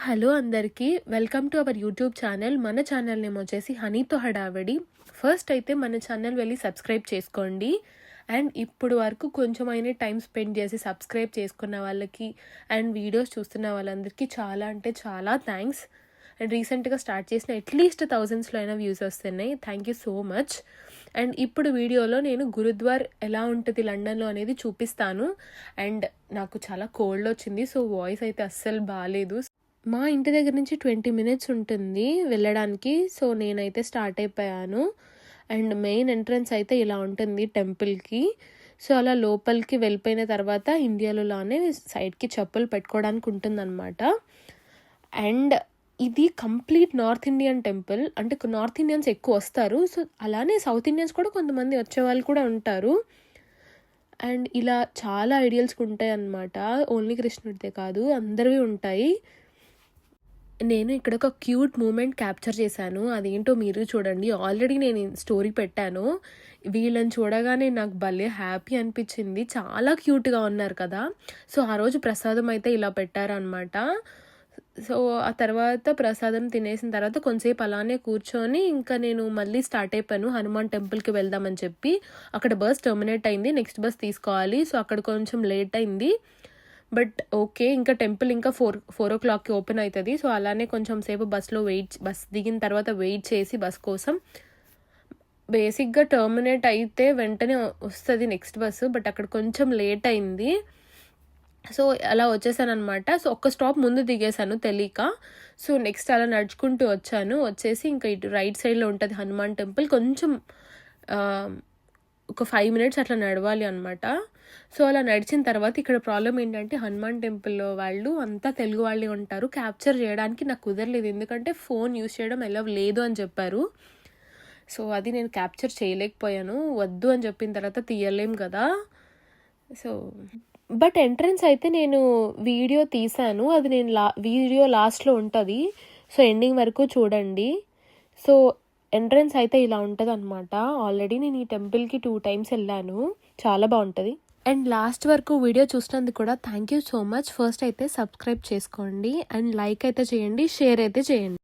Hello అందరికీ welcome to our YouTube channel. మన channel name వచ్చేసి హనీతో హడావిడి. ఫస్ట్ అయితే మన ఛానల్ వెళ్ళి సబ్స్క్రైబ్ చేసుకోండి. అండ్ ఇప్పుడు వరకు కొంచెమైనా టైం స్పెండ్ చేసి సబ్స్క్రైబ్ చేసుకున్న వాళ్ళకి అండ్ వీడియోస్ చూస్తున్న వాళ్ళందరికీ చాలా అంటే చాలా థ్యాంక్స్. అండ్ రీసెంట్గా స్టార్ట్ చేసిన అట్లీస్ట్ థౌజండ్స్లో అయినా వ్యూస్ వస్తున్నాయి. Thank you so much. And ఇప్పుడు వీడియోలో నేను గురుద్వార్ ఎలా ఉంటుంది లండన్లో అనేది చూపిస్తాను. అండ్ నాకు చాలా కోల్డ్ వచ్చింది, సో వాయిస్ అయితే అస్సలు బాగాలేదు. మా ఇంటి దగ్గర నుంచి 20 minutes ఉంటుంది వెళ్ళడానికి. సో నేనైతే స్టార్ట్ అయిపోయాను. అండ్ మెయిన్ ఎంట్రన్స్ అయితే ఇలా ఉంటుంది టెంపుల్కి. సో అలా లోపలికి వెళ్ళిపోయిన తర్వాత ఇండియాలో లానే సైడ్కి చెప్పులు పెట్టుకోవడానికి ఉంటుందన్నమాట. అండ్ ఇది కంప్లీట్ నార్త్ ఇండియన్ టెంపుల్. అంటే నార్త్ ఇండియన్స్ ఎక్కువ వస్తారు. సో అలానే సౌత్ ఇండియన్స్ కూడా కొంతమంది వచ్చేవాళ్ళు కూడా ఉంటారు. అండ్ ఇలా చాలా ఐడియల్స్ ఉంటాయి అన్నమాట. ఓన్లీ కృష్ణుడితే కాదు, అందరివి ఉంటాయి. నేను ఇక్కడ ఒక క్యూట్ మూమెంట్ క్యాప్చర్ చేశాను. అదేంటో మీరు చూడండి. ఆల్రెడీ నేను స్టోరీ పెట్టాను. వీళ్ళని చూడగానే నాకు భలే హ్యాపీ అనిపించింది. చాలా క్యూట్గా ఉన్నారు కదా. సో ఆ రోజు ప్రసాదం అయితే ఇలా పెట్టారనమాట. సో ఆ తర్వాత ప్రసాదం తినేసిన తర్వాత కొంతసేపు అలానే కూర్చొని ఇంకా నేను మళ్ళీ స్టార్ట్ అయిపోయాను. హనుమాన్ టెంపుల్కి వెళ్దామని చెప్పి. అక్కడ బస్ టర్మినేట్ అయింది, నెక్స్ట్ బస్ తీసుకోవాలి. సో అక్కడ కొంచెం లేట్ అయింది. బట్ ఓకే, ఇంకా టెంపుల్ ఇంకా 4 o'clockకి ఓపెన్ అవుతుంది. సో అలానే కొంచెం సేపు బస్ దిగిన తర్వాత వెయిట్ చేసి బస్ కోసం. బేసిక్గా టర్మినేట్ అయితే వెంటనే వస్తుంది నెక్స్ట్ బస్సు, బట్ అక్కడ కొంచెం లేట్ అయింది. సో అలా వచ్చేసాను అనమాట. సో ఒక్క స్టాప్ ముందు దిగేశాను తెలియక. సో నెక్స్ట్ అలా నడుచుకుంటూ వచ్చేసి ఇంకా ఇటు రైట్ సైడ్లో ఉంటుంది హనుమాన్ టెంపుల్. కొంచెం ఒక 5 minutes అట్లా నడవాలి అనమాట. సో అలా నడిచిన తర్వాత ఇక్కడ ప్రాబ్లం ఏంటంటే హనుమాన్ టెంపుల్లో వాళ్ళు అంతా తెలుగు వాళ్ళే ఉంటారు. క్యాప్చర్ చేయడానికి నాకు కుదరలేదు, ఎందుకంటే ఫోన్ యూజ్ చేయడం ఎలా లేదు అని చెప్పారు. సో అది నేను క్యాప్చర్ చేయలేకపోయాను. వద్దు అని చెప్పిన తర్వాత తీయలేం కదా. సో బట్ ఎంట్రన్స్ అయితే నేను వీడియో తీశాను. అది నేను వీడియో లాస్ట్లో ఉంటుంది. సో ఎండింగ్ వరకు చూడండి. సో ఎంట్రన్స్ అయితే ఇలా ఉంటుంది అనమాట. ఆల్రెడీ నేను ఈ టెంపుల్కి 2 times వెళ్ళాను. చాలా బాగుంటుంది. అండ్ లాస్ట్ వరకు వీడియో చూసినందుకు కూడా thank you so much. First అయితే సబ్స్క్రైబ్ చేసుకోండి అండ్ లైక్ అయితే చేయండి, షేర్ అయితే చేయండి.